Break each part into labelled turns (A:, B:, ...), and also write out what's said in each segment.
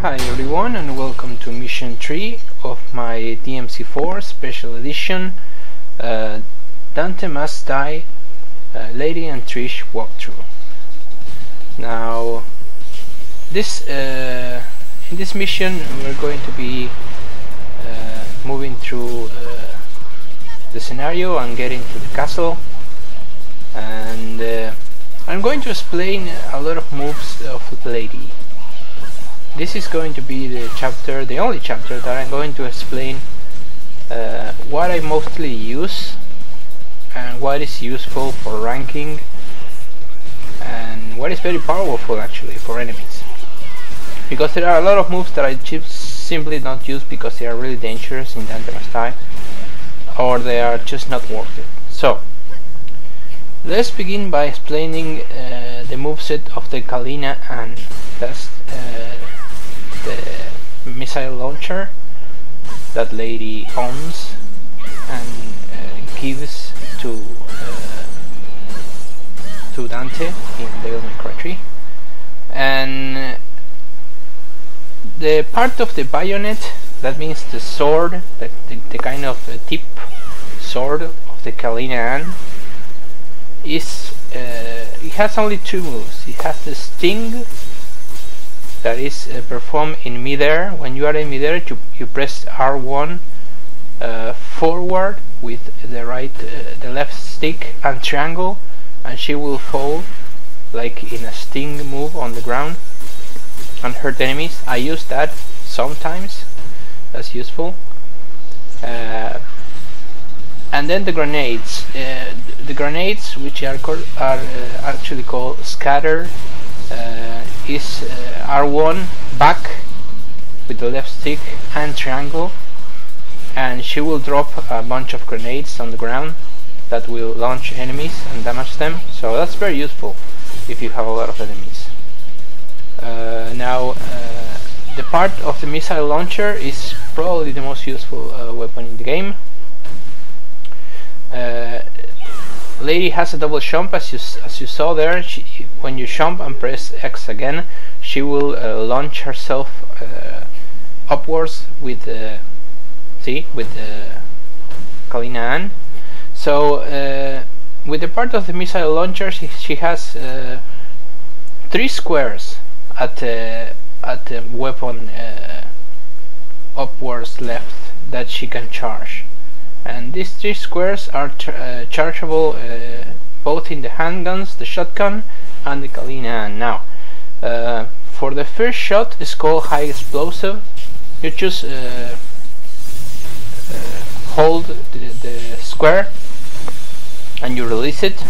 A: Hi everyone, and welcome to mission 3 of my DMC4 special edition Dante Must Die Lady and Trish walkthrough. Now in this mission we're going to be moving through the scenario and getting to the castle, and I'm going to explain a lot of moves of the lady. This is going to be the only chapter that I'm going to explain what I mostly use and what is useful for ranking and what is very powerful actually for enemies, because there are a lot of moves that I simply don't use because they are really dangerous in Dante Must Die, or they are just not worth it. So let's begin by explaining the moveset of the Kalina, and that's the missile launcher that lady owns and gives to Dante in Devil May Cry 3. And the part of the bayonet, that means the sword, the kind of tip sword of the Kalina, is it has only two moves. It has the sting, that is performed in midair. When you are in midair, you press R1 forward with the left stick and triangle, and she will fall like in a sting move on the ground and hurt enemies. I use that sometimes, that's useful. And then the grenades. The grenades, which are actually called scatter, is R1 back with the left stick and triangle, and she will drop a bunch of grenades on the ground that will launch enemies and damage them. So that's very useful if you have a lot of enemies. Now the part of the missile launcher is probably the most useful weapon in the game. Lady has a double jump, as you saw there. When you jump and press X again, she will launch herself upwards with Kalina. So with the part of the missile launcher, she has 3 squares at the weapon upwards left that she can charge. And these 3 squares are chargeable both in the handguns, the shotgun, and the Kalina. Now, for the first shot, it's called high explosive. You just hold the square and you release it,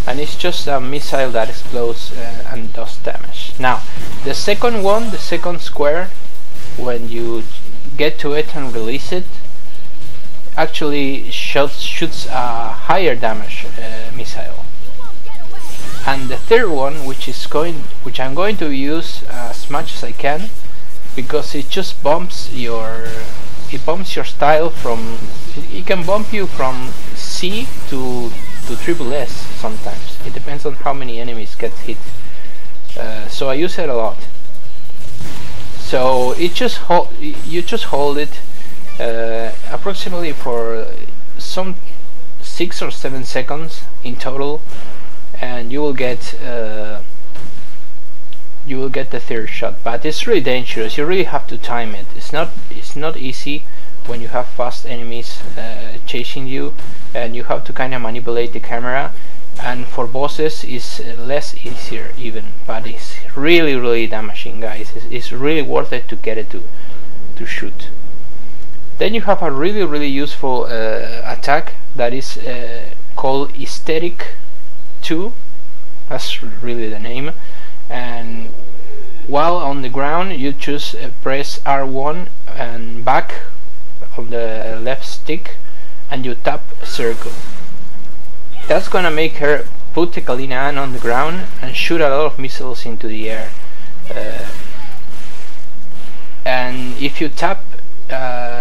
A: and it's just a missile that explodes and does damage. Now, the second one, the second square, when you get to it and release it, actually shoots a higher damage missile. And the third one, which I'm going to use as much as I can, because it just bumps your style from, it can bump you from C to triple S sometimes. It depends on how many enemies get hit. So I use it a lot. So you just hold it approximately for some 6 or 7 seconds in total, and you will get the third shot. But it's really dangerous. You really have to time it. It's not easy when you have fast enemies chasing you, and you have to kind of manipulate the camera. And for bosses, it's less easier even, but it's really damaging, guys. It's really worth it to get it to shoot. Then you have a really useful attack that is called Aesthetic 2. That's really the name. And while on the ground, you just press R1 and back on the left stick, and you tap circle. That's gonna make her put the Kalina on the ground and shoot a lot of missiles into the air. And if you tap,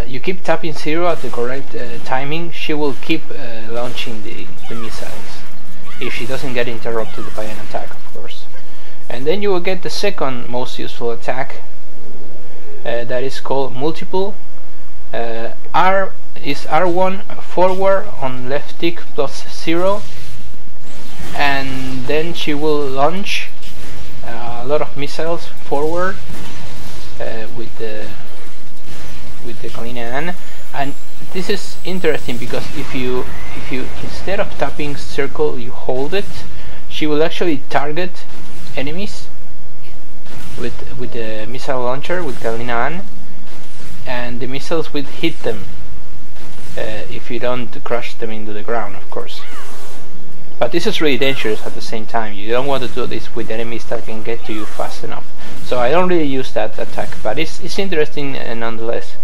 A: you keep tapping 0 at the correct timing, she will keep launching the missiles, if she doesn't get interrupted by an attack, of course. And then you will get the second most useful attack, that is called multiple. R is R1 forward on left tick plus 0, and then she will launch a lot of missiles forward with the Kalina N. And this is interesting because if you instead of tapping circle you hold it, she will actually target enemies with the missile launcher with Kalina N, and the missiles will hit them if you don't crush them into the ground, of course. But this is really dangerous at the same time. You don't want to do this with enemies that can get to you fast enough. So I don't really use that attack, but it's interesting nonetheless.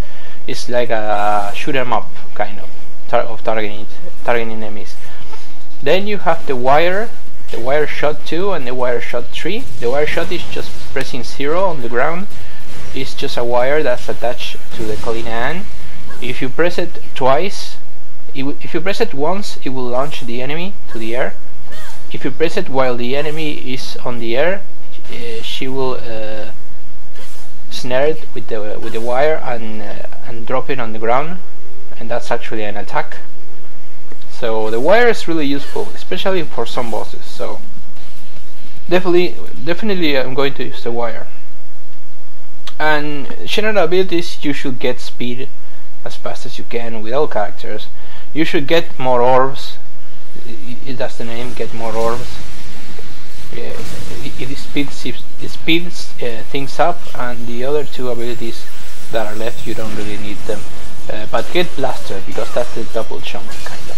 A: It's like a shoot 'em up kind of targeting enemies. Then you have the wire shot 2 and the wire shot 3. The wire shot is just pressing 0 on the ground. It's just a wire that's attached to the Kalina N. If you press it twice, if you press it once, it will launch the enemy to the air. If you press it while the enemy is on the air, she will snare it with the wire and drop it on the ground, and that's actually an attack. So the wire is really useful, especially for some bosses. So definitely I'm going to use the wire. And general abilities, you should get speed as fast as you can with all characters. You should get more orbs. That's the name, get more orbs. It speeds things up, and the other two abilities that are left, you don't really need them. But get blaster, because that's the double jump kind of.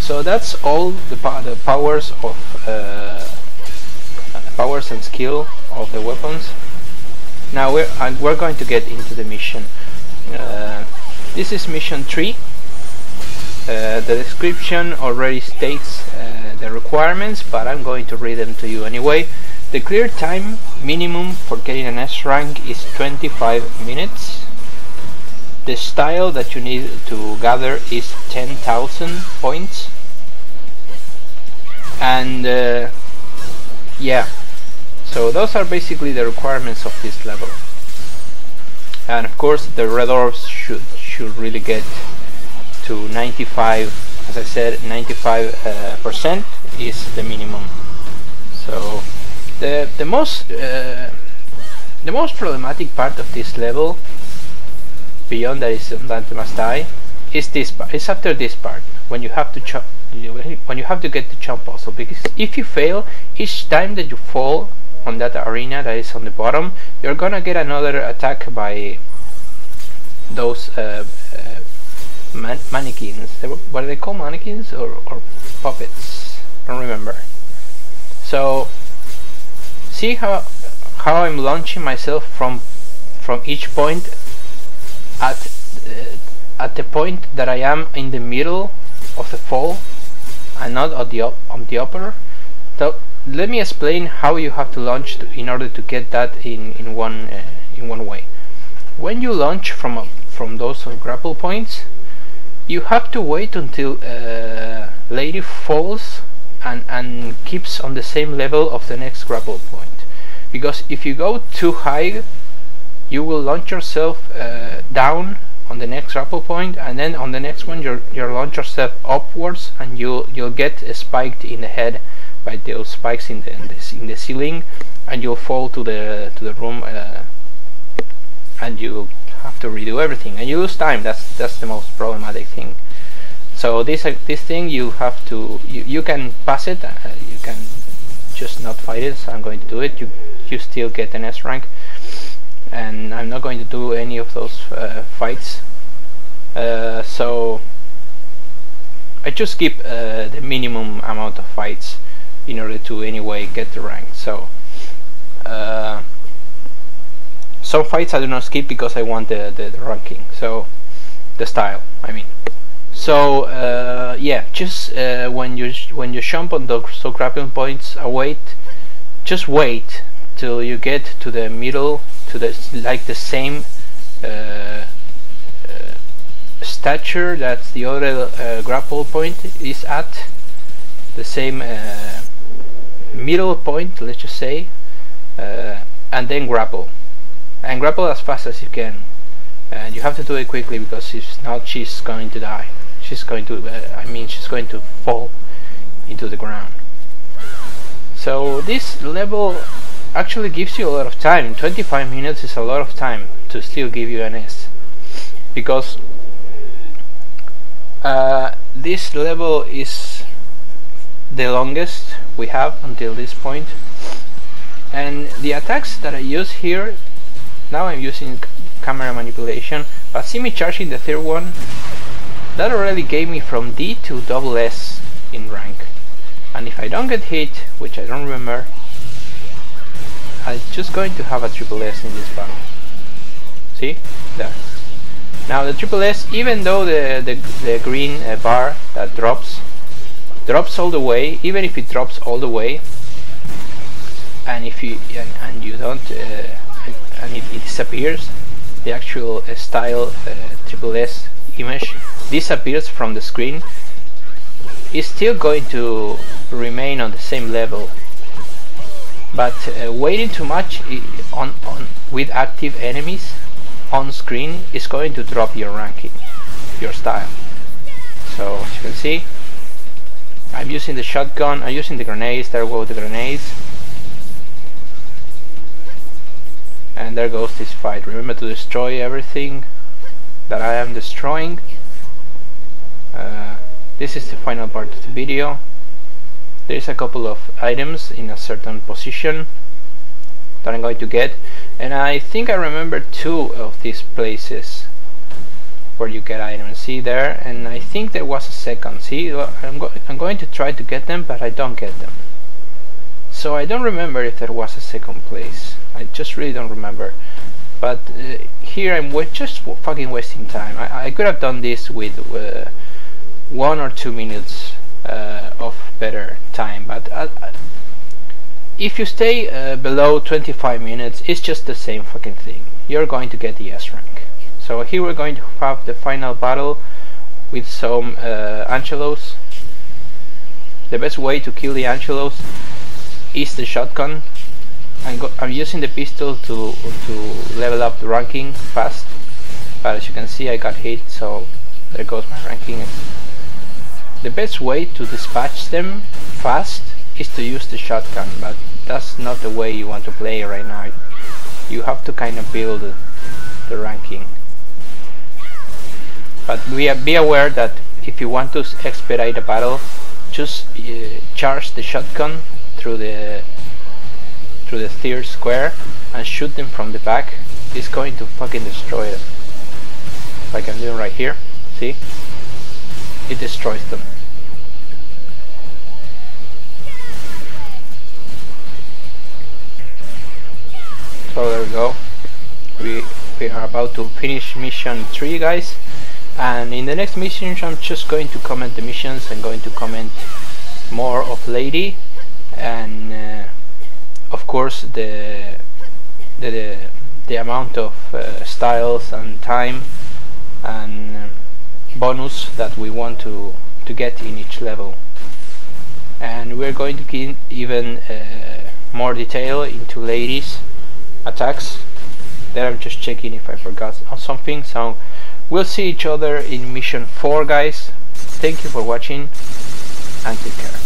A: So that's all the powers of powers and skill of the weapons. Now we're going to get into the mission. This is mission 3. The description already states the requirements, but I'm going to read them to you anyway. The clear time minimum for getting an S rank is 25 minutes. The style that you need to gather is 10,000 points. And yeah, so those are basically the requirements of this level. And of course the red orbs should really get to 95, as I said, 95% is the minimum. So the most problematic part of this level, beyond that is that you must die, is this part. It's after this part when you have to get the jump puzzle, because if you fail each time that you fall on that arena that is on the bottom, you're gonna get another attack by those mannequins. What are they called, mannequins or puppets? I don't remember. So see how I'm launching myself from each point at the point that I am in the middle of the fall and not on the upper. So let me explain how you have to launch in order to get that in one way. When you launch from those grapple points, you have to wait until Lady falls and keeps on the same level of the next grapple point, because if you go too high, you will launch yourself down on the next grapple point, and then on the next one you'll launch yourself upwards, and you'll get spiked in the head by those spikes in the ceiling, and you'll fall to the room, and you have to redo everything, and you lose time. That's the most problematic thing. So this thing you have to you can pass it, you can just not fight it. So I'm going to do it. You still get an S rank, and I'm not going to do any of those fights. So I just skip the minimum amount of fights in order to anyway get the rank. So some fights I do not skip because I want the ranking, so the style, I mean. So yeah, just when you jump on those grappling points, just wait till you get to the middle, to the same stature that the other grapple point is at, the same middle point, let's just say, and then grapple. and grapple as fast as you can, and you have to do it quickly, because if not, she's going to die. She's going to she's going to fall into the ground. So this level actually gives you a lot of time. 25 minutes is a lot of time to still give you an S, because this level is the longest we have until this point, and the attacks that I use here, now I'm using camera manipulation, but see me charging the third one, that already gave me from D to double S in rank. And if I don't get hit, which I don't remember, I'm just going to have a triple S in this battle. See? There. Now the triple S, even though the green bar that drops all the way, even if it drops all the way, and if you and you don't and it disappears, the actual style triple S image disappears from the screen, is still going to remain on the same level. But waiting too much with active enemies on screen is going to drop your ranking, your style. So as you can see, I'm using the shotgun, I'm using the grenades, there go the grenades, and there goes this fight. Remember to destroy everything that I am destroying. This is the final part of the video. There is a couple of items in a certain position that I'm going to get, and I think I remember 2 of these places where you get items. See there, and I think there was a second. See, I'm going to try to get them, but I don't get them. So I don't remember if there was a second place. I just really don't remember. But here I'm just fucking wasting time. I could have done this with 1 or 2 minutes of better time, but if you stay below 25 minutes, it's just the same fucking thing. You're going to get the S rank. So here we're going to have the final battle with some Angelos. The best way to kill the Angelos is the shotgun. I'm using the pistol to level up the ranking fast, but as you can see I got hit, so there goes my ranking. The best way to dispatch them fast is to use the shotgun, but that's not the way you want to play right now. You have to kind of build the ranking. But be aware that if you want to expedite a battle, just charge the shotgun through the third square and shoot them from the back. It's going to fucking destroy them, like I'm doing right here. See? It destroys them. So there we go. We are about to finish mission 3, guys, and in the next mission I'm just going to comment the missions and going to comment more of Lady, and of course the amount of styles and time and bonus that we want to get in each level. And we're going to get even more detail into Lady's attacks. There I'm just checking if I forgot something. So we'll see each other in mission 4, guys. Thank you for watching and take care.